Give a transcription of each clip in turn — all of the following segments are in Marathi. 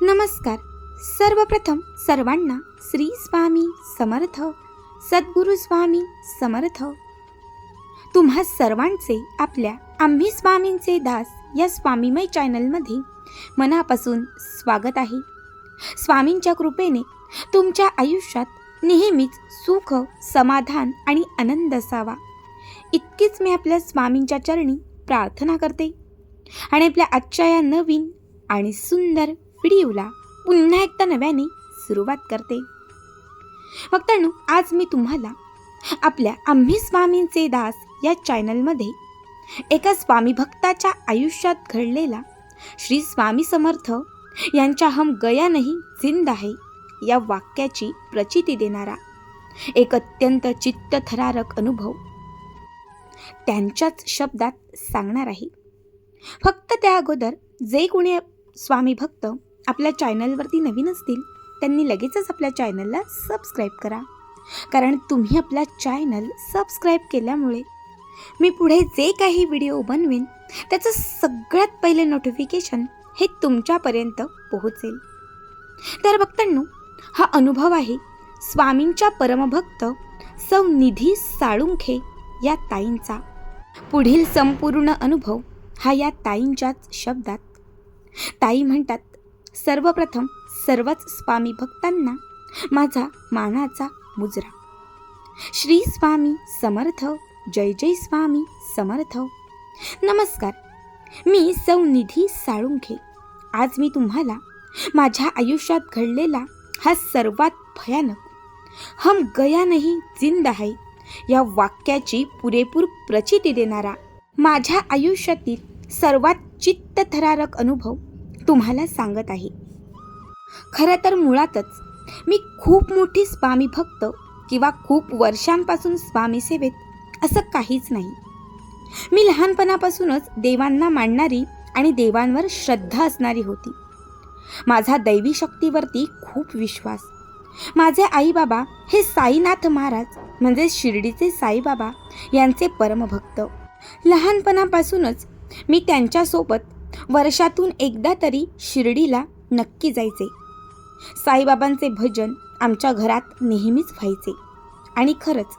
नमस्कार. सर्वप्रथम सर्वांना श्री स्वामी समर्थ, सद्गुरु स्वामी समर्थ. तुम्हा सर्वांचे आपल्या आम्ही स्वामींचे दास या स्वामीमय चॅनलमध्ये मनापासून स्वागत आहे. स्वामींच्या कृपेने तुमच्या आयुष्यात नेहमीच सुख, समाधान आणि आनंद असावा, इतकीच मी आपल्या स्वामींच्या चरणी प्रार्थना करते. आणि आपल्या आजच्या या नवीन आणि सुंदर व्हिडिओला पुन्हा एकदा नव्याने सुरुवात करते. भक्तांनो, आज मी तुम्हाला आपल्या आम्ही स्वामींचे दास या चॅनलमध्ये एका स्वामी भक्ताच्या आयुष्यात घडलेला श्री स्वामी समर्थ यांच्या हम गया नहीं जिंदा है या वाक्याची प्रचिती देणारा एक अत्यंत चित्तथरारक अनुभव त्यांच्याच शब्दात सांगणार आहे. फक्त त्या अगोदर जे कोणी स्वामी भक्त आपल्या चॅनलवरती नवीन असतील त्यांनी लगेचच आपल्या चॅनलला सबस्क्राईब करा, कारण तुम्ही आपला चॅनल सबस्क्राईब केल्यामुळे मी पुढे जे काही व्हिडिओ बनवेन त्याचं सगळ्यात पहिले नोटिफिकेशन हे तुमच्यापर्यंत पोहोचेल. तर भक्तांनो, हा अनुभव आहे स्वामींच्या परमभक्त सौ निधी साळुंखे या ताईंचा. पुढील संपूर्ण अनुभव हा या ताईंच्याच शब्दात. ताई म्हणतात, सर्वप्रथम सर्वच स्वामी भक्तांना माझा मानाचा मुजरा. श्री स्वामी समर्थ. जय जय स्वामी समर्थ. नमस्कार, मी सौ निधी साळुंखे. आज मी तुम्हाला माझ्या आयुष्यात घडलेला हा सर्वात भयानक हम गया नहीं जिंदा है या वाक्याची पुरेपूर प्रचिती देणारा माझ्या आयुष्यातील सर्वात चित्तथरारक अनुभव तुम्हाला सांगत आहे. खरं तर मुळातच मी खूप मोठी स्वामी भक्त किंवा खूप वर्षांपासून स्वामी सेवेत असं काहीच नाही. मी लहानपणापासूनच देवांना मानणारी आणि देवांवर श्रद्धा असणारी होती. माझा दैवी शक्तीवरती खूप विश्वास. माझे आईबाबा हे साईनाथ महाराज म्हणजे शिर्डीचे साईबाबा यांचे परमभक्त. लहानपणापासूनच मी त्यांच्यासोबत वर्षातून एकदा तरी शिर्डीला नक्की जायचे. साईबाबांचे भजन आमच्या घरात नेहमीच व्हायचे आणि खरंच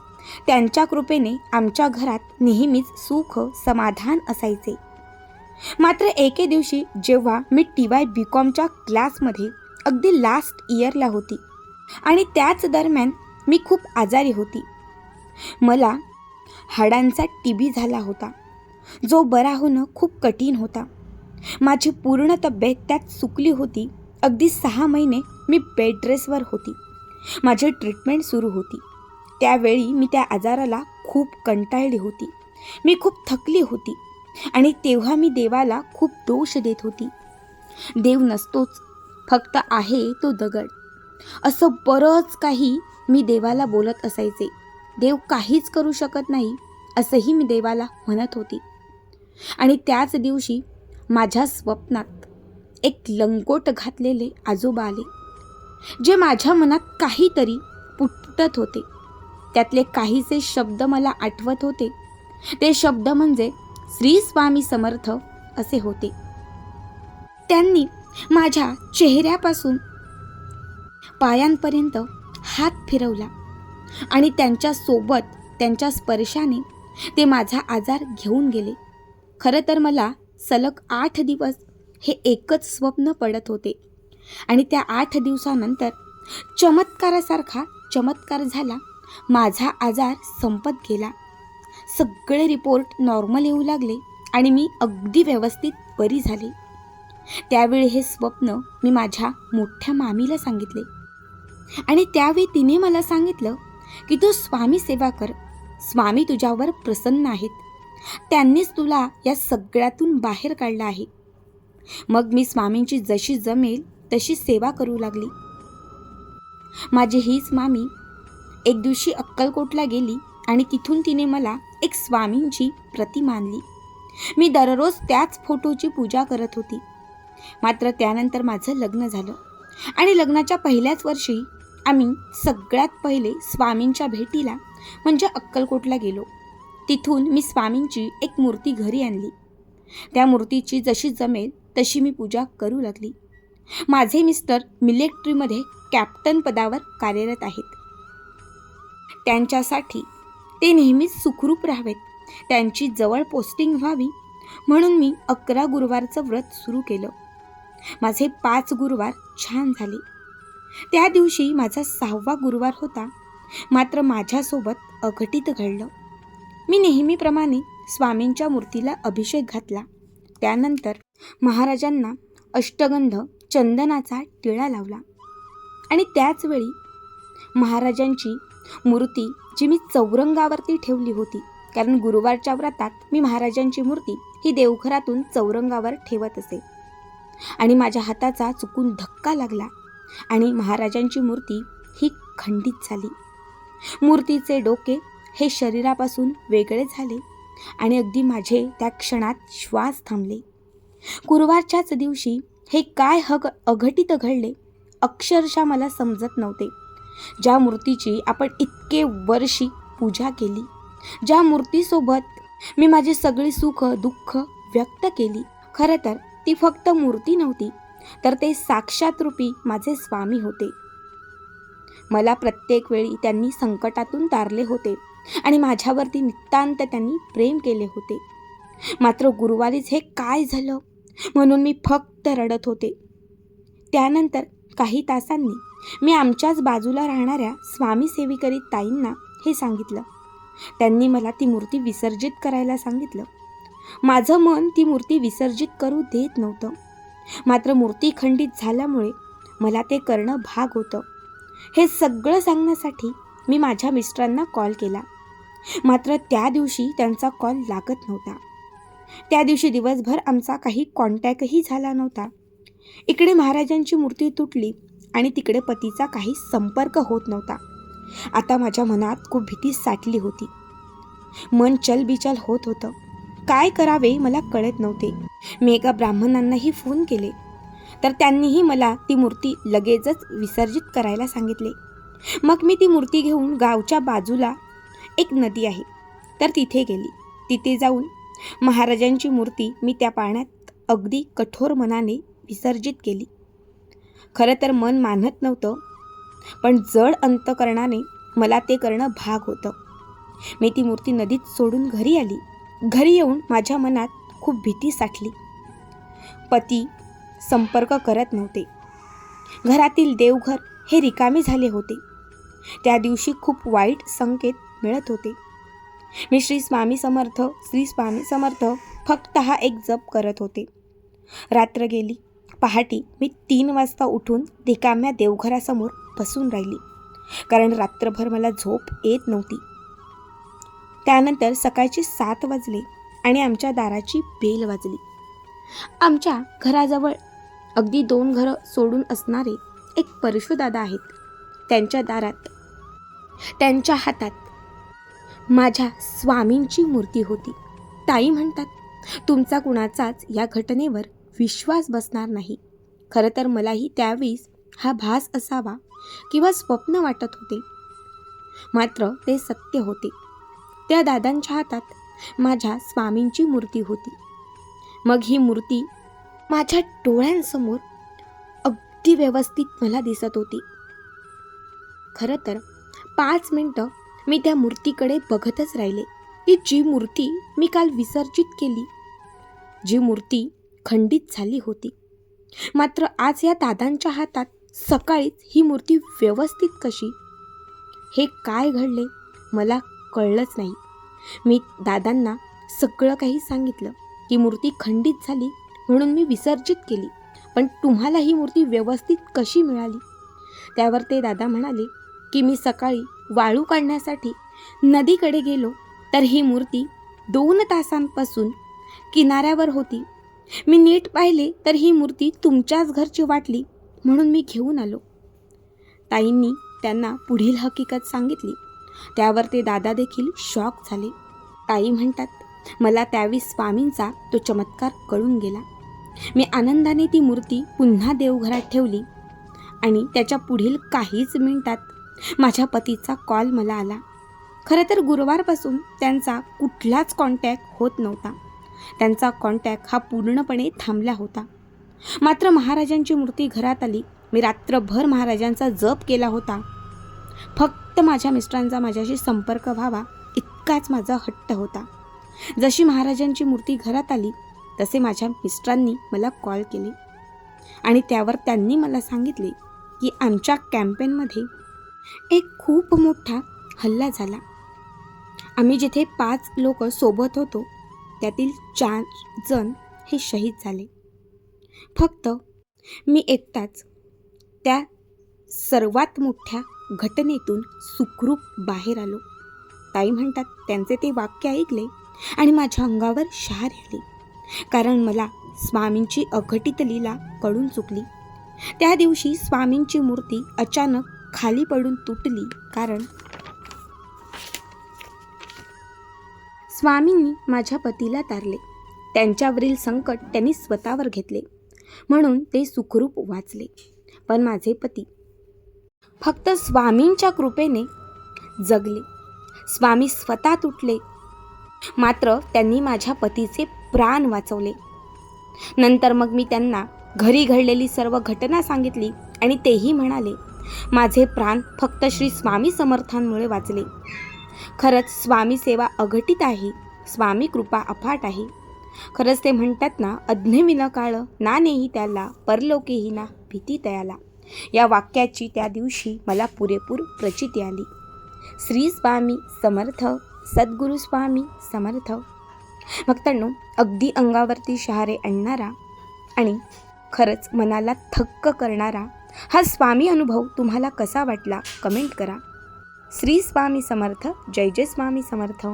त्यांच्या कृपेने आमच्या घरात नेहमीच सुख समाधान असायचे. मात्र एके दिवशी जेव्हा मी TY BComच्या क्लासमध्ये अगदी लास्ट इयरला होती आणि त्याच दरम्यान मी खूप आजारी होती. मला हाडांचा TB झाला होता, जो बरा होणं खूप कठीण होता. माझी पूर्ण तब्येत त्यात सुकली होती. अगदी 6 महिने मी बेड रेस्टवर होती. माझी ट्रीटमेंट सुरू होती. त्यावेळी मी त्या आजाराला खूप कंटाळली होती. मी खूप थकली होती आणि तेव्हा मी देवाला खूप दोष देत होती. देव नसतोच, फक्त आहे तो दगड, असं बरंच काही मी देवाला बोलत असायचे. देव काहीच करू शकत नाही असंही मी देवाला म्हणत होती. आणि त्याच दिवशी माझ्या स्वप्नात एक लंगोट घातलेले आजोबा आले, जे माझ्या मनात काहीतरी पुटपुटत होते. त्यातले काहीसे शब्द मला आठवत होते. ते शब्द म्हणजे श्री स्वामी समर्थ असे होते. त्यांनी माझ्या चेहऱ्यापासून पायांपर्यंत हात फिरवला आणि त्यांच्यासोबत त्यांच्या स्पर्शाने ते माझा आजार घेऊन गेले. खरं तर मला सलग 8 दिवस हे एकच स्वप्न पडत होते आणि त्या 8 दिवसानंतर चमत्कारासारखा चमत्कार झाला. माझा आजार संपत गेला. सगळे रिपोर्ट नॉर्मल येऊ लागले आणि मी अगदी व्यवस्थित बरी झाले. त्यावेळी हे स्वप्न मी माझ्या मोठ्या मामीला सांगितले आणि त्यावेळी तिने मला सांगितलं की तू स्वामी सेवा कर, स्वामी तुझ्यावर प्रसन्न आहेत, त्यांनीच तुला या सगळ्यातून बाहेर काढलं आहे. मग मी स्वामींची जशी जमेल तशी सेवा करू लागली. माझी हीच मामी एक दिवशी अक्कलकोटला गेली आणि तिथून तिने मला एक स्वामींची प्रतिमा आणली. मी दररोज त्याच फोटोची पूजा करत होती. मात्र त्यानंतर माझं लग्न झालं आणि लग्नाच्या पहिल्याच वर्षी आम्ही सगळ्यात पहिले स्वामींच्या भेटीला म्हणजे अक्कलकोटला गेलो. तिथून मी स्वामींची एक मूर्ती घरी आणली. त्या मूर्तीची जशी जमेल तशी मी पूजा करू लागली. माझे मिस्टर मिलिटरीमध्ये कॅप्टन पदावर कार्यरत आहेत. त्यांच्यासाठी ते नेहमीच सुखरूप राहावेत, त्यांची जवळ पोस्टिंग व्हावी म्हणून मी 11 गुरुवारचं व्रत सुरू केलं. माझे 5 गुरुवार छान झाले. त्या दिवशी माझा 6वा गुरुवार होता. मात्र माझ्यासोबत अघटित घडलं. मी नेहमीप्रमाणे स्वामींच्या मूर्तीला अभिषेक घातला. त्यानंतर महाराजांना अष्टगंध चंदनाचा टिळा लावला आणि त्याचवेळी महाराजांची मूर्ती जी मी चौरंगावरती ठेवली होती, कारण गुरुवारच्या व्रतात मी महाराजांची मूर्ती ही देवघरातून चौरंगावर ठेवत असे आणि माझ्या हाताचा चुकून धक्का लागला आणि महाराजांची मूर्ती ही खंडित झाली. मूर्तीचे डोके हे शरीरापासून वेगळे झाले आणि अगदी माझे त्या क्षणात श्वास थांबले. गुरुवारच्याच दिवशी हे काय अघटित घडले अक्षरशः मला समजत नव्हते. ज्या मूर्तीची आपण इतके वर्षी पूजा केली, ज्या मूर्तीसोबत मी माझी सगळी सुख दुःख व्यक्त केली, खरं तर ती फक्त मूर्ती नव्हती, तर ते साक्षात रूपी माझे स्वामी होते. मला प्रत्येक वेळी त्यांनी संकटातून तारले होते आणि माझ्यावरती नितांत त्यांनी प्रेम केले होते. मात्र गुरुवारीच हे काय झालं म्हणून मी फक्त रडत होते. त्यानंतर काही तासांनी मी आमच्याच बाजूला राहणाऱ्या स्वामी सेविकरी ताईंना हे सांगितलं. त्यांनी मला ती मूर्ती विसर्जित करायला सांगितलं. माझं मन ती मूर्ती विसर्जित करू देत नव्हतं. मात्र मूर्ती खंडित झाल्यामुळे मला ते करणं भाग होतं. हे सगळं सांगण्यासाठी मी माझ्या मिस्टरांना कॉल केला. मात्र त्या दिवशी त्यांचा कॉल लागत नव्हता. त्या दिवशी दिवसभर आमचा काही कॉन्टॅक्टही झाला नव्हता. इकडे महाराजांची मूर्ती तुटली आणि तिकडे पतीचा काही संपर्क होत नव्हता. आता माझ्या मनात खूप भीती साठली होती. मन चलबिचल होत होतं. काय करावे मला कळत नव्हते. मी एका ब्राह्मणांनाही फोन केले तर त्यांनीही मला ती मूर्ती लगेचच विसर्जित करायला सांगितले. मग मी ती मूर्ती घेऊन गावच्या बाजूला एक नदी आहे तर तिथे गेली. तिथे जाऊन महाराजांची मूर्ती मी त्या पाण्यात अगदी कठोर मनाने विसर्जित केली. खरं तर मन मानत नव्हतं, पण जड अंतकरणाने मला ते करणं भाग होतं. मी ती मूर्ती नदीत सोडून घरी आली. घरी येऊन माझ्या मनात खूप भीती साठली. पती संपर्क करत नव्हते. घरातील देवघर हे रिकामे झाले होते. त्या दिवशी खूप वाईट संकेत मिळत होते. मी श्री स्वामी समर्थ फक्त हा एक जप करत होते. रात्र गेली. पहाटे मी 3 वाजता उठून रिकाम्या देवघरासमोर बसून राहिली, कारण रात्रभर मला झोप येत नव्हती. त्यानंतर सकाळचे 7 वाजले आणि आमच्या दाराची बेल वाजली. आमच्या घराजवळ अगदी 2 घरं सोडून असणारे एक परशुदादा आहेत. त्यांच्या दारात त्यांच्या हातात माझ्या स्वामींची मूर्ती होती. ताई म्हणतात, तुमचा कुणाचाच या घटनेवर विश्वास बसणार नाही. खरं तर मलाही त्यावेळेस हा भास असावा किंवा स्वप्न वाटत होते, मात्र ते सत्य होते. त्या दादांच्या हातात माझ्या स्वामींची मूर्ती होती. मग ही मूर्ती माझ्या डोळ्यांसमोर अगदी व्यवस्थित मला दिसत होती. खरं तर 5 मिनटं मी त्या मूर्तीकडे बघतच राहिले, की जी मूर्ती मी काल विसर्जित केली, जी मूर्ती खंडित झाली होती. मात्र आज या दादांच्या हातात सकाळीच ही मूर्ती व्यवस्थित कशी? हे काय घडले मला कळलंच नाही. मी दादांना सगळं काही सांगितलं की मूर्ती खंडित झाली म्हणून मी विसर्जित केली, पण तुम्हाला ही मूर्ती व्यवस्थित कशी मिळाली? त्यावर ते दादा म्हणाले की मी सकाळी वाळू काढण्यासाठी नदीकडे गेलो तर ही मूर्ती 2 तासांपासून किनाऱ्यावर होती. मी नीट पाहिले तर ही मूर्ती तुमच्याच घरची वाटली म्हणून मी घेऊन आलो. ताईंनी त्यांना पुढील हकीकत सांगितली. त्यावर ते दादा देखील शॉक झाले. ताई म्हणतात, मला त्यावेळी स्वामींचा तो चमत्कार कळून गेला. मी आनंदाने ती मूर्ती पुन्हा देवघरात ठेवली आणि त्याच्या पुढील काहीच मिनिटात माझ्या पतीचा कॉल मला आला. खरं तर गुरुवारपासून त्यांचा कुठलाच कॉन्टॅक्ट होत नव्हता. त्यांचा कॉन्टॅक्ट हा पूर्णपणे थांबला होता. मात्र महाराजांची मूर्ती घरात आली. मी रात्रभर महाराजांचा जप केला होता. फक्त माझ्या मिस्टरांचा माझ्याशी संपर्क व्हावा इतकाच माझा हट्ट होता. जशी महाराजांची मूर्ती घरात आली तसे माझ्या मिस्टरांनी मला कॉल केले आणि त्यावर त्यांनी मला सांगितले की आमच्या कॅम्पेनमध्ये एक खूप मोठा हल्ला झाला. आम्ही जिथे 5 लोक सोबत होतो त्यातील 4 जण हे शहीद झाले. फक्त मी एकटाच त्या सर्वात मोठ्या घटनेतून सुखरूप बाहेर आलो. ताई म्हणतात त्यांचे ते वाक्य ऐकले आणि माझ्या अंगावर शहारे आले, कारण मला स्वामींची अघटित लीला कळून चुकली. त्या दिवशी स्वामींची मूर्ती अचानक खाली पडून तुटली, कारण स्वामींनी माझ्या पतीला तारले. त्यांच्यावरील संकट त्यांनी स्वतःवर घेतले म्हणून ते सुखरूप वाचले. पण माझे पती फक्त स्वामींच्या कृपेने जगले. स्वामी स्वतः तुटले, मात्र त्यांनी माझ्या पतीचे प्राण वाचवले. नंतर मग मी त्यांना घरी घडलेली सर्व घटना सांगितली आणि तेही म्हणाले माझे प्राण फक्त श्री स्वामी समर्थांमुळे वाचले. खरंच स्वामी सेवा अघटित आहे, स्वामी कृपा अफाट आहे. खरंच ते म्हणतात ना, अज्ञे विना काळ ना नेही त्याला, परलोकेही ना भीती तयाला. या वाक्याची त्या दिवशी मला पुरेपूर प्रचिती आली. श्री स्वामी समर्थ, सद्गुरू स्वामी समर्थ. भक्तांनो, अगदी अंगावरती शहारे आणणारा आणि खरंच मनाला थक्क करणारा हा स्वामी अनुभव तुम्हाला कसा वाटला कमेंट करा. श्री स्वामी समर्थ. जय जय स्वामी समर्थ.